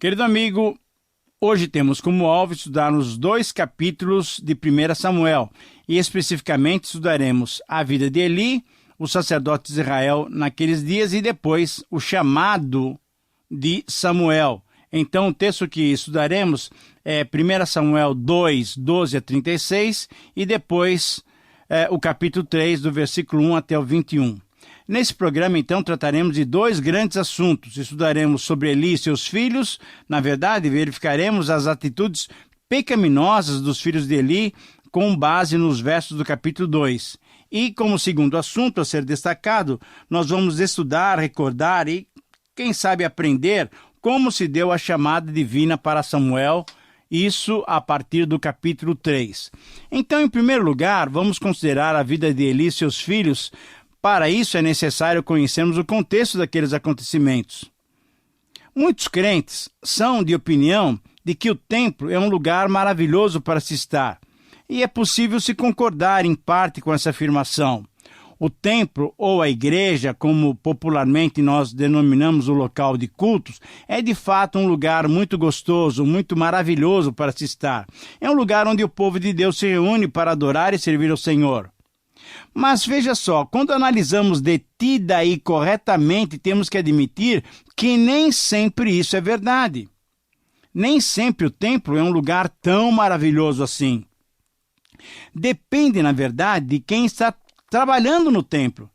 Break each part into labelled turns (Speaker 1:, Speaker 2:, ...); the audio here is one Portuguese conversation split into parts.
Speaker 1: Querido amigo, hoje temos como alvo estudar os 2 capítulos de 1 Samuel e especificamente estudaremos a vida de Eli, o sacerdote de Israel naqueles dias e depois o chamado de Samuel. Então o texto que estudaremos é 1 Samuel 2, 12 a 36 e depois o capítulo 3 do versículo 1 até o 21. Nesse programa, então, trataremos de 2 grandes assuntos. Estudaremos sobre Eli e seus filhos. Na verdade, verificaremos as atitudes pecaminosas dos filhos de Eli com base nos versos do capítulo 2. E, como segundo assunto a ser destacado, nós vamos estudar, recordar e, quem sabe, aprender como se deu a chamada divina para Samuel, isso a partir do capítulo 3. Então, em primeiro lugar, vamos considerar a vida de Eli e seus filhos. Para isso é necessário conhecermos o contexto daqueles acontecimentos. Muitos crentes são de opinião de que o templo é um lugar maravilhoso para se estar, e é possível se concordar em parte com essa afirmação. O templo, ou a igreja, como popularmente nós denominamos o local de cultos, é de fato um lugar muito gostoso, muito maravilhoso para se estar. É um lugar onde o povo de Deus se reúne para adorar e servir ao Senhor. Mas veja só, quando analisamos detida e corretamente, temos que admitir que nem sempre isso é verdade. Nem sempre o templo é um lugar tão maravilhoso assim. Depende, na verdade, de quem está trabalhando no templo,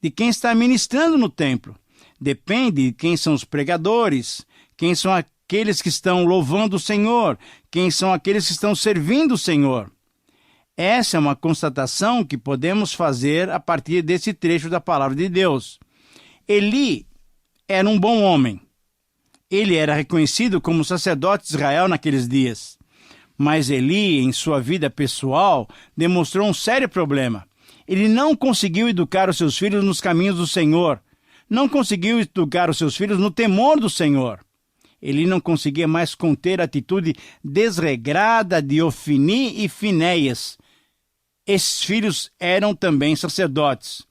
Speaker 1: de quem está ministrando no templo. Depende de quem são os pregadores, quem são aqueles que estão louvando o Senhor, quem são aqueles que estão servindo o Senhor. Essa é uma constatação que podemos fazer a partir desse trecho da palavra de Deus. Eli era um bom homem. Ele era reconhecido como sacerdote de Israel naqueles dias. Mas Eli, em sua vida pessoal, demonstrou um sério problema. Ele não conseguiu educar os seus filhos nos caminhos do Senhor. Não conseguiu educar os seus filhos no temor do Senhor. Ele não conseguia mais conter a atitude desregrada de Ofni e Finéias. Esses filhos eram também sacerdotes.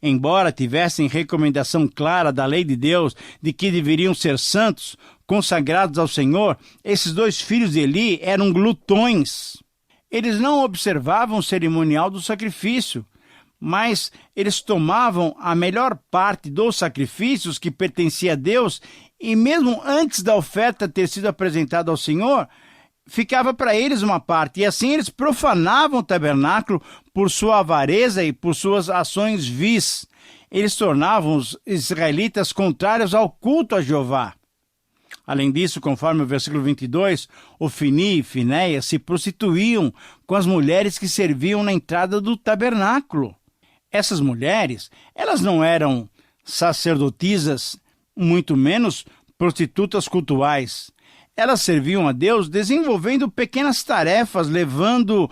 Speaker 1: Embora tivessem recomendação clara da lei de Deus de que deveriam ser santos, consagrados ao Senhor, esses 2 filhos de Eli eram glutões. Eles não observavam o cerimonial do sacrifício, mas eles tomavam a melhor parte dos sacrifícios que pertencia a Deus e mesmo antes da oferta ter sido apresentada ao Senhor, ficava para eles uma parte, e assim eles profanavam o tabernáculo por sua avareza e por suas ações vis. Eles tornavam os israelitas contrários ao culto a Jeová. Além disso, conforme o versículo 22, Ofni e Finéias se prostituíam com as mulheres que serviam na entrada do tabernáculo. Essas mulheres, elas não eram sacerdotisas, muito menos prostitutas cultuais. Elas serviam a Deus desenvolvendo pequenas tarefas, levando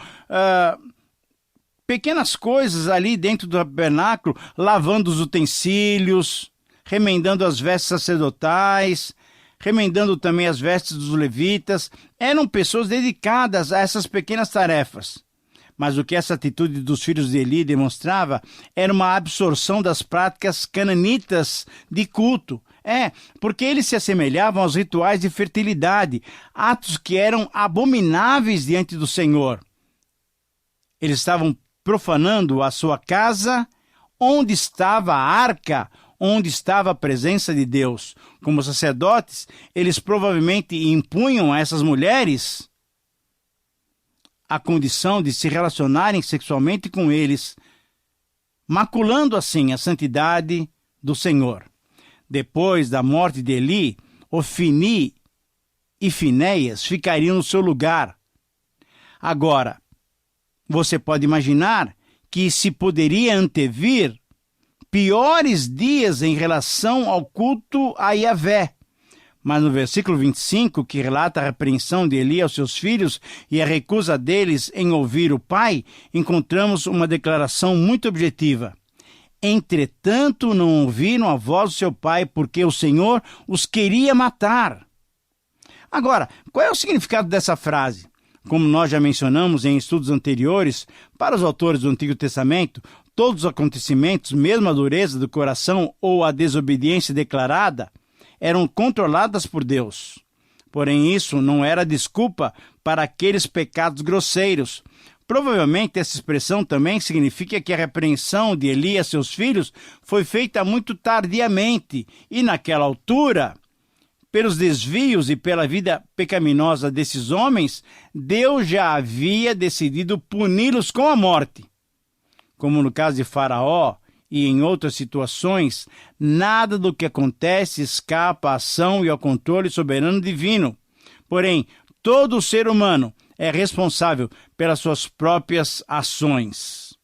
Speaker 1: pequenas coisas ali dentro do tabernáculo, lavando os utensílios, remendando as vestes sacerdotais, remendando também as vestes dos levitas. Eram pessoas dedicadas a essas pequenas tarefas. Mas o que essa atitude dos filhos de Eli demonstrava era uma absorção das práticas cananitas de culto. Porque eles se assemelhavam aos rituais de fertilidade, atos que eram abomináveis diante do Senhor. Eles estavam profanando a sua casa, onde estava a arca, onde estava a presença de Deus. Como sacerdotes, eles provavelmente impunham a essas mulheres a condição de se relacionarem sexualmente com eles, maculando assim a santidade do Senhor. Depois da morte de Eli, Ofni e Finéias ficariam no seu lugar. Agora, você pode imaginar que se poderia antevir piores dias em relação ao culto a Yahvé. Mas no versículo 25, que relata a repreensão de Eli aos seus filhos e a recusa deles em ouvir o pai, encontramos uma declaração muito objetiva. Entretanto, não ouviram a voz do seu pai, porque o Senhor os queria matar. Agora, qual é o significado dessa frase? Como nós já mencionamos em estudos anteriores, para os autores do Antigo Testamento, todos os acontecimentos, mesmo a dureza do coração ou a desobediência declarada, eram controladas por Deus. Porém, isso não era desculpa para aqueles pecados grosseiros. Provavelmente essa expressão também significa que a repreensão de Eli a seus filhos foi feita muito tardiamente e, naquela altura, pelos desvios e pela vida pecaminosa desses homens, Deus já havia decidido puni-los com a morte. Como no caso de Faraó e em outras situações, nada do que acontece escapa à ação e ao controle soberano divino. Porém, todo ser humano é responsável pelas suas próprias ações.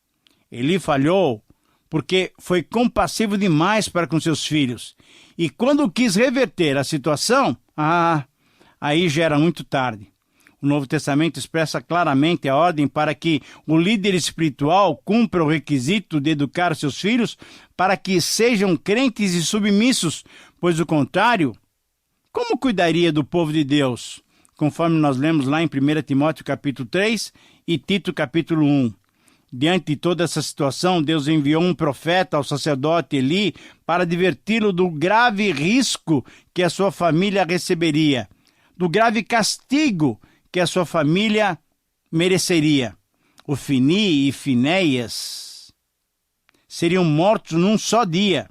Speaker 1: Eli falhou porque foi compassivo demais para com seus filhos. E quando quis reverter a situação, aí já era muito tarde. O Novo Testamento expressa claramente a ordem para que o líder espiritual cumpra o requisito de educar seus filhos para que sejam crentes e submissos, pois, do contrário, como cuidaria do povo de Deus? Conforme nós lemos lá em 1 Timóteo capítulo 3 e Tito capítulo 1. Diante de toda essa situação, Deus enviou um profeta ao sacerdote Eli para adverti-lo do grave risco que a sua família receberia, do grave castigo que a sua família mereceria. Ofni e Finéias seriam mortos num só dia.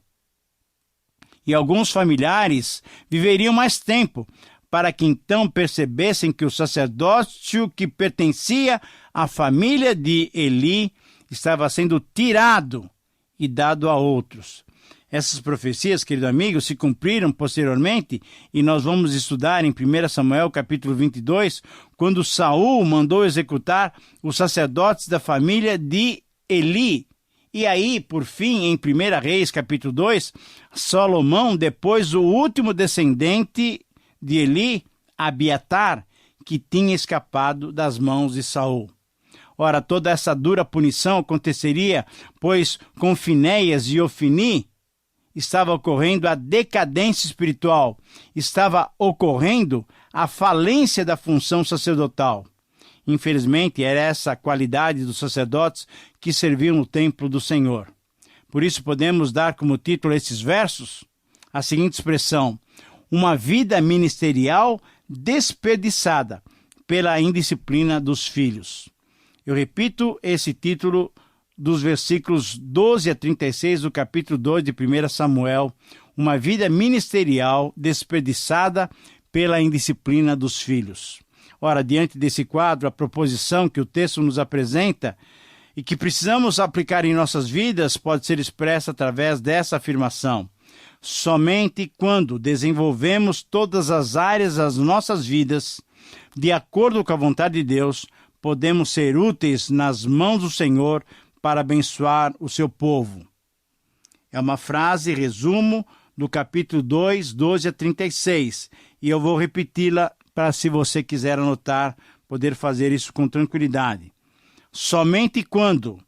Speaker 1: E alguns familiares viveriam mais tempo, para que então percebessem que o sacerdócio que pertencia à família de Eli estava sendo tirado e dado a outros. Essas profecias, querido amigo, se cumpriram posteriormente e nós vamos estudar em 1 Samuel capítulo 22, quando Saul mandou executar os sacerdotes da família de Eli. E aí, por fim, em 1 Reis capítulo 2, Salomão, depois o último descendente de Eli, Abiatar, que tinha escapado das mãos de Saul. Ora, toda essa dura punição aconteceria, pois com Finéias e Ofni estava ocorrendo a decadência espiritual, estava ocorrendo a falência da função sacerdotal. Infelizmente, era essa a qualidade dos sacerdotes que serviam no templo do Senhor. Por isso, podemos dar como título a esses versos a seguinte expressão: uma vida ministerial desperdiçada pela indisciplina dos filhos. Eu repito esse título dos versículos 12 a 36 do capítulo 2 de 1 Samuel, uma vida ministerial desperdiçada pela indisciplina dos filhos. Ora, diante desse quadro, a proposição que o texto nos apresenta e que precisamos aplicar em nossas vidas pode ser expressa através dessa afirmação: somente quando desenvolvemos todas as áreas das nossas vidas de acordo com a vontade de Deus, podemos ser úteis nas mãos do Senhor para abençoar o seu povo. É uma frase, resumo, do capítulo 2, 12 a 36, e eu vou repeti-la para, se você quiser anotar, poder fazer isso com tranquilidade. Somente quando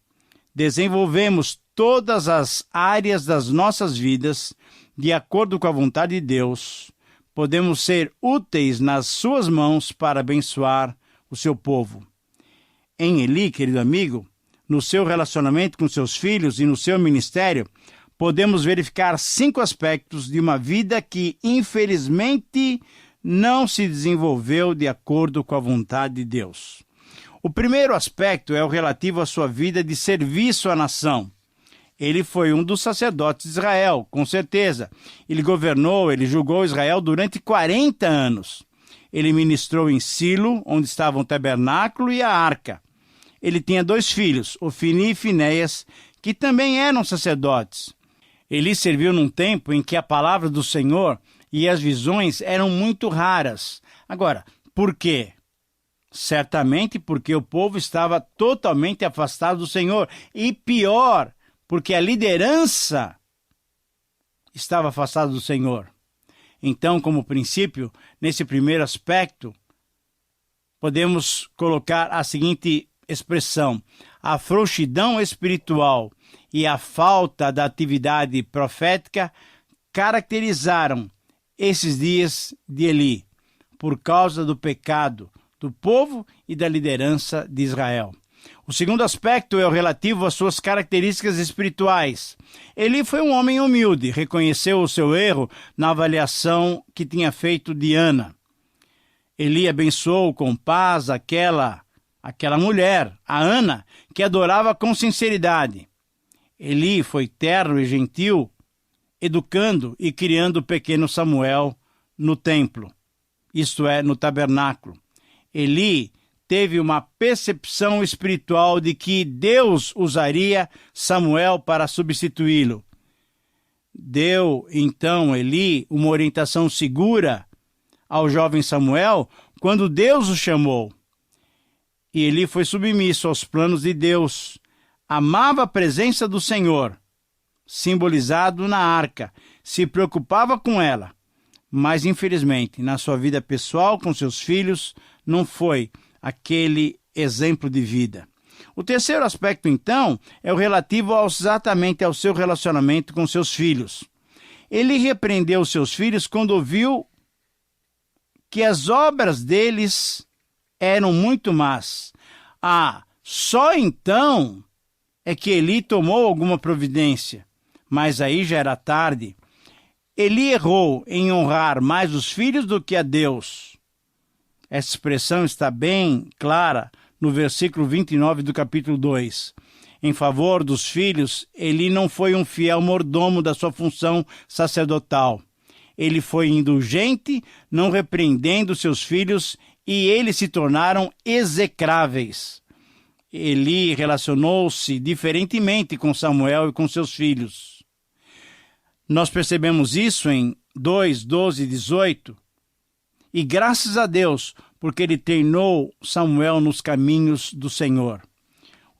Speaker 1: desenvolvemos todas as áreas das nossas vidas de acordo com a vontade de Deus, podemos ser úteis nas suas mãos para abençoar o seu povo. Em Eli, querido amigo, no seu relacionamento com seus filhos e no seu ministério, podemos verificar 5 aspectos de uma vida que, infelizmente, não se desenvolveu de acordo com a vontade de Deus. O primeiro aspecto é o relativo à sua vida de serviço à nação. Ele foi um dos sacerdotes de Israel, com certeza. Ele governou, ele julgou Israel durante 40 anos. Ele ministrou em Silo, onde estavam o tabernáculo e a arca. Ele tinha 2 filhos, Ofni e Finéias, que também eram sacerdotes. Eli serviu num tempo em que a palavra do Senhor e as visões eram muito raras. Agora, por quê? Certamente porque o povo estava totalmente afastado do Senhor. E pior, porque a liderança estava afastada do Senhor. Então, como princípio, nesse primeiro aspecto, podemos colocar a seguinte expressão: a frouxidão espiritual e a falta da atividade profética caracterizaram esses dias de Eli, por causa do pecado do povo e da liderança de Israel. O segundo aspecto é o relativo às suas características espirituais. Eli foi um homem humilde, reconheceu o seu erro na avaliação que tinha feito de Ana. Eli abençoou com paz aquela mulher, a Ana, que adorava com sinceridade. Eli foi terno e gentil, educando e criando o pequeno Samuel no templo, isto é, no tabernáculo. Eli teve uma percepção espiritual de que Deus usaria Samuel para substituí-lo. Deu, então, Eli uma orientação segura ao jovem Samuel quando Deus o chamou. E Eli foi submisso aos planos de Deus. Amava a presença do Senhor, simbolizado na arca, se preocupava com ela. Mas, infelizmente, na sua vida pessoal, com seus filhos, não foi aquele exemplo de vida. O terceiro aspecto, então, é o relativo exatamente ao seu relacionamento com seus filhos. Ele repreendeu seus filhos quando ouviu que as obras deles eram muito más. Só então é que Eli tomou alguma providência, mas aí já era tarde. Eli errou em honrar mais os filhos do que a Deus. Essa expressão está bem clara no versículo 29 do capítulo 2. Em favor dos filhos, Eli não foi um fiel mordomo da sua função sacerdotal. Ele foi indulgente, não repreendendo seus filhos, e eles se tornaram execráveis. Eli relacionou-se diferentemente com Samuel e com seus filhos. Nós percebemos isso em 2, 12 e 18. E graças a Deus, porque ele treinou Samuel nos caminhos do Senhor.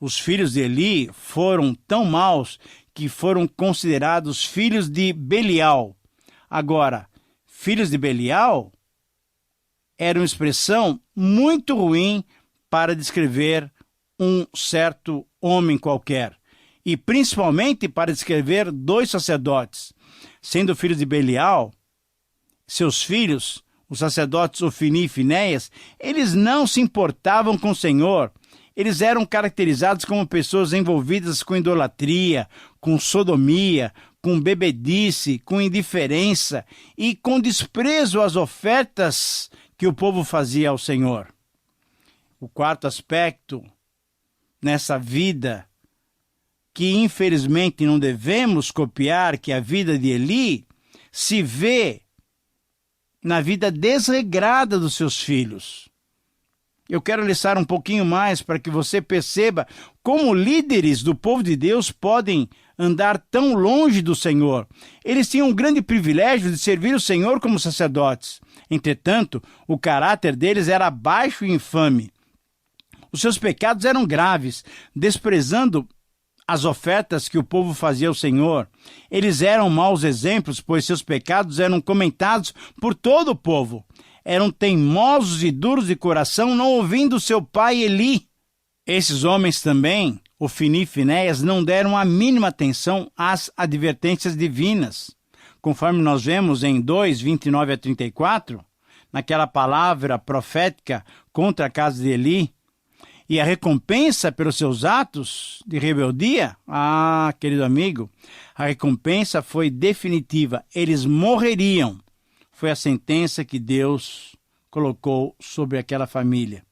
Speaker 1: Os filhos de Eli foram tão maus que foram considerados filhos de Belial. Agora, filhos de Belial era uma expressão muito ruim para descrever um certo homem qualquer, e principalmente para descrever dois sacerdotes. Sendo filhos de Belial, seus filhos, os sacerdotes Ofni e Finéias, eles não se importavam com o Senhor. Eles eram caracterizados como pessoas envolvidas com idolatria, com sodomia, com bebedice, com indiferença e com desprezo às ofertas que o povo fazia ao Senhor. O quarto aspecto nessa vida, que infelizmente não devemos copiar, que a vida de Eli se vê na vida desregrada dos seus filhos. Eu quero listar um pouquinho mais para que você perceba como líderes do povo de Deus podem andar tão longe do Senhor. Eles tinham um grande privilégio de servir o Senhor como sacerdotes. Entretanto, o caráter deles era baixo e infame. Os seus pecados eram graves, desprezando as ofertas que o povo fazia ao Senhor. Eles eram maus exemplos, pois seus pecados eram comentados por todo o povo. Eram teimosos e duros de coração, não ouvindo seu pai Eli. Esses homens também, Ofni e Finéias, não deram a mínima atenção às advertências divinas. Conforme nós vemos em 2, 29 a 34, naquela palavra profética contra a casa de Eli, e a recompensa pelos seus atos de rebeldia, querido amigo, a recompensa foi definitiva. Eles morreriam. Foi a sentença que Deus colocou sobre aquela família.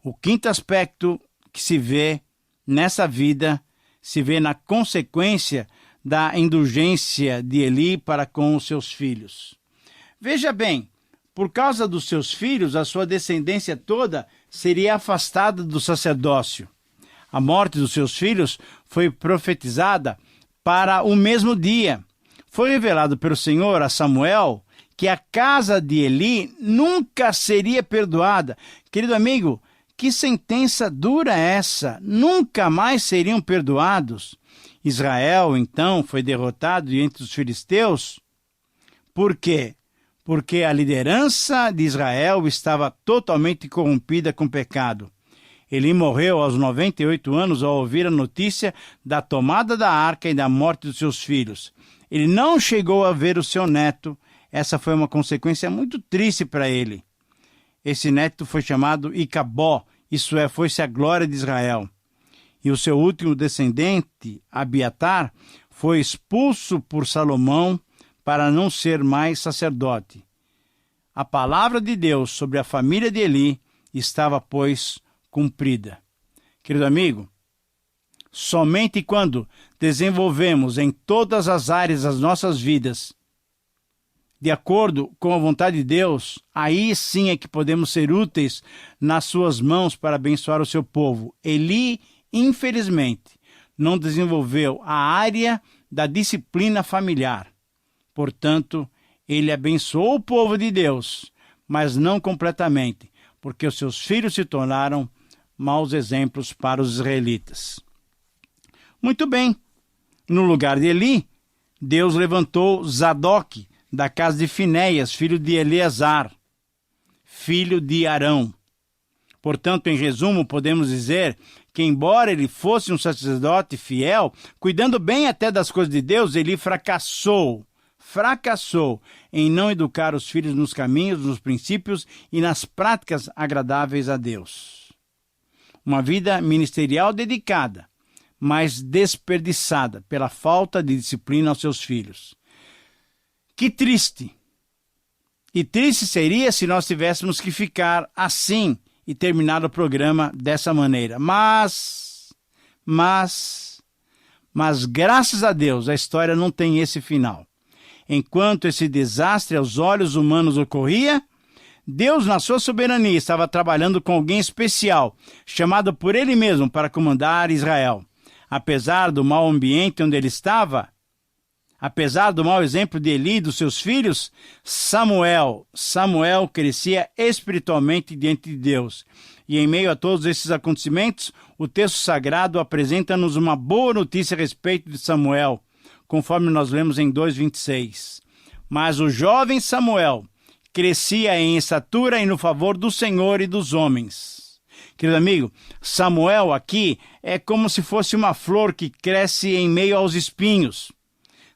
Speaker 1: O quinto aspecto que se vê nessa vida, se vê na consequência da indulgência de Eli para com os seus filhos. Veja bem, por causa dos seus filhos, a sua descendência toda seria afastada do sacerdócio. A morte dos seus filhos foi profetizada para o mesmo dia. Foi revelado pelo Senhor a Samuel que a casa de Eli nunca seria perdoada. Querido amigo, que sentença dura essa! Nunca mais seriam perdoados. Israel, então, foi derrotado entre os filisteus. Por quê? Porque a liderança de Israel estava totalmente corrompida com pecado. Eli morreu aos 98 anos ao ouvir a notícia da tomada da arca e da morte dos seus filhos. Ele não chegou a ver o seu neto. Essa foi uma consequência muito triste para ele. Esse neto foi chamado Icabó, isto é, foi-se a glória de Israel. E o seu último descendente, Abiatar, foi expulso por Salomão para não ser mais sacerdote. A palavra de Deus sobre a família de Eli estava, pois, cumprida. Querido amigo, somente quando desenvolvemos em todas as áreas das nossas vidas, de acordo com a vontade de Deus, aí sim é que podemos ser úteis nas suas mãos para abençoar o seu povo. Eli, infelizmente, não desenvolveu a área da disciplina familiar. Portanto, ele abençoou o povo de Deus, mas não completamente, porque os seus filhos se tornaram maus exemplos para os israelitas. Muito bem, no lugar de Eli, Deus levantou Zadok, da casa de Finéias, filho de Eleazar, filho de Arão. Portanto, em resumo, podemos dizer que, embora ele fosse um sacerdote fiel, cuidando bem até das coisas de Deus, ele fracassou em não educar os filhos nos caminhos, nos princípios e nas práticas agradáveis a Deus. Uma vida ministerial dedicada, mas desperdiçada pela falta de disciplina aos seus filhos. Que triste! E triste seria se nós tivéssemos que ficar assim e terminar o programa dessa maneira. Mas, graças a Deus, a história não tem esse final. Enquanto esse desastre aos olhos humanos ocorria, Deus, na sua soberania, estava trabalhando com alguém especial, chamado por ele mesmo para comandar Israel. Apesar do mau ambiente onde ele estava, apesar do mau exemplo de Eli e dos seus filhos, Samuel crescia espiritualmente diante de Deus. E em meio a todos esses acontecimentos, o texto sagrado apresenta-nos uma boa notícia a respeito de Samuel, conforme nós lemos em 2:26. Mas o jovem Samuel crescia em estatura e no favor do Senhor e dos homens. Querido amigo, Samuel aqui é como se fosse uma flor que cresce em meio aos espinhos.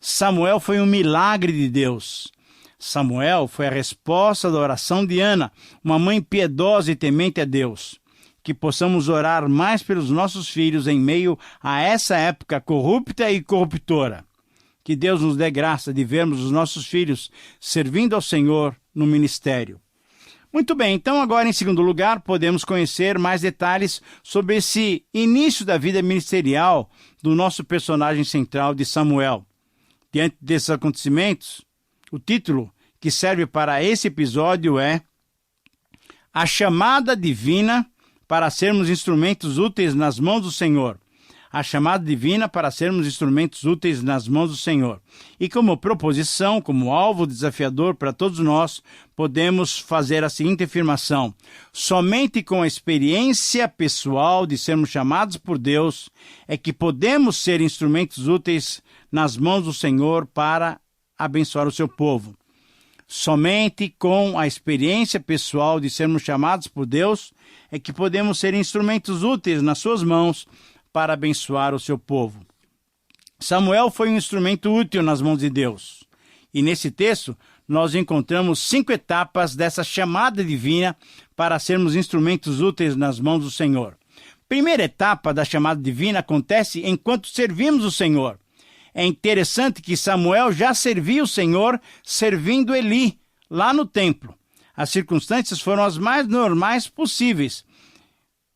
Speaker 1: Samuel foi um milagre de Deus. Samuel foi a resposta da oração de Ana, uma mãe piedosa e temente a Deus. Que possamos orar mais pelos nossos filhos em meio a essa época corrupta e corruptora. Que Deus nos dê graça de vermos os nossos filhos servindo ao Senhor no ministério. Muito bem, então agora em segundo lugar podemos conhecer mais detalhes sobre esse início da vida ministerial do nosso personagem central de Samuel. Diante desses acontecimentos, o título que serve para esse episódio é A Chamada Divina para sermos instrumentos úteis nas mãos do Senhor. A chamada divina para sermos instrumentos úteis nas mãos do Senhor. E como proposição, como alvo desafiador para todos nós, podemos fazer a seguinte afirmação: somente com a experiência pessoal de sermos chamados por Deus é que podemos ser instrumentos úteis nas mãos do Senhor para abençoar o seu povo. Somente com a experiência pessoal de sermos chamados por Deus é que podemos ser instrumentos úteis nas suas mãos para abençoar o seu povo. Samuel foi um instrumento útil nas mãos de Deus. E nesse texto, nós encontramos 5 etapas dessa chamada divina para sermos instrumentos úteis nas mãos do Senhor. Primeira etapa da chamada divina acontece enquanto servimos o Senhor. É interessante que Samuel já servia o Senhor servindo Eli, lá no templo. As circunstâncias foram as mais normais possíveis.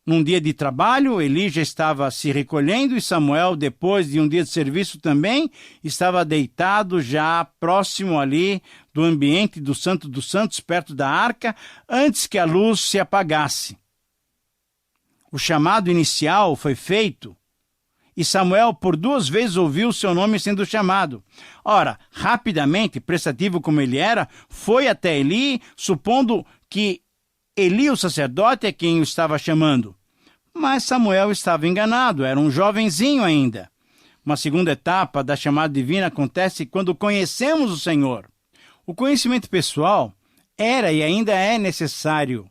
Speaker 1: Num dia de trabalho, Eli já estava se recolhendo e Samuel, depois de um dia de serviço também, estava deitado já próximo ali do ambiente do Santo dos Santos, perto da arca, antes que a luz se apagasse. O chamado inicial foi feito e Samuel por 2 vezes ouviu o seu nome sendo chamado. Ora, rapidamente, prestativo como ele era, foi até Eli, supondo que Eli, o sacerdote, é quem o estava chamando. Mas Samuel estava enganado, era um jovenzinho ainda. Uma segunda etapa da chamada divina acontece quando conhecemos o Senhor. O conhecimento pessoal era e ainda é necessário.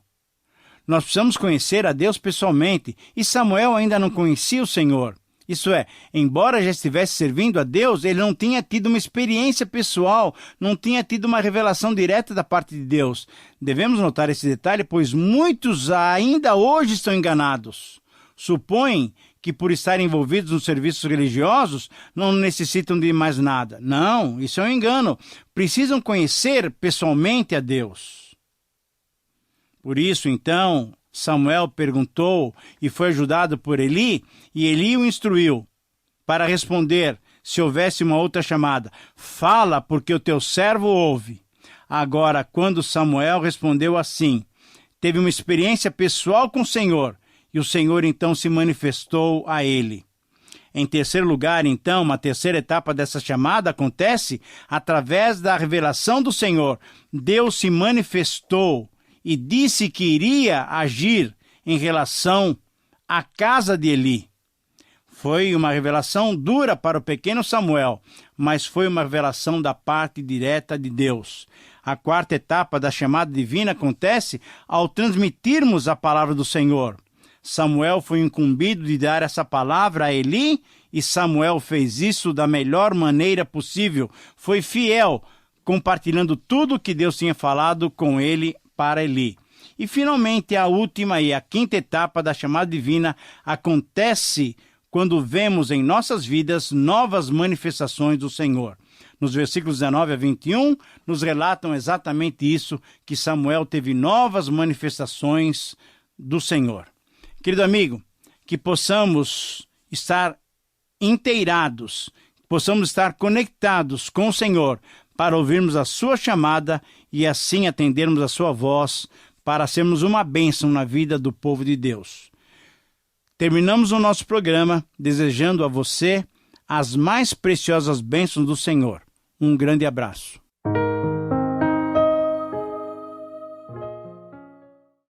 Speaker 1: Nós precisamos conhecer a Deus pessoalmente, e Samuel ainda não conhecia o Senhor. Isso é, embora já estivesse servindo a Deus, ele não tinha tido uma experiência pessoal, não tinha tido uma revelação direta da parte de Deus. Devemos notar esse detalhe, pois muitos ainda hoje estão enganados. Supõem que por estarem envolvidos nos serviços religiosos, não necessitam de mais nada. Não, isso é um engano. Precisam conhecer pessoalmente a Deus. Por isso, então, Samuel perguntou e foi ajudado por Eli, e Eli o instruiu para responder, se houvesse uma outra chamada: fala, porque o teu servo ouve. Agora, quando Samuel respondeu assim, teve uma experiência pessoal com o Senhor, e o Senhor então se manifestou a ele. Em terceiro lugar, então, uma terceira etapa dessa chamada acontece através da revelação do Senhor. Deus se manifestou e disse que iria agir em relação à casa de Eli. Foi uma revelação dura para o pequeno Samuel, mas foi uma revelação da parte direta de Deus. A quarta etapa da chamada divina acontece ao transmitirmos a palavra do Senhor. Samuel foi incumbido de dar essa palavra a Eli, e Samuel fez isso da melhor maneira possível. Foi fiel, compartilhando tudo o que Deus tinha falado com ele para Eli. E finalmente a última e a quinta etapa da chamada divina acontece quando vemos em nossas vidas novas manifestações do Senhor. Nos versículos 19 a 21, nos relatam exatamente isso, que Samuel teve novas manifestações do Senhor. Querido amigo, que possamos estar inteirados, possamos estar conectados com o Senhor para ouvirmos a sua chamada e assim atendermos a sua voz para sermos uma bênção na vida do povo de Deus. Terminamos o nosso programa desejando a você as mais preciosas bênçãos do Senhor. Um grande abraço.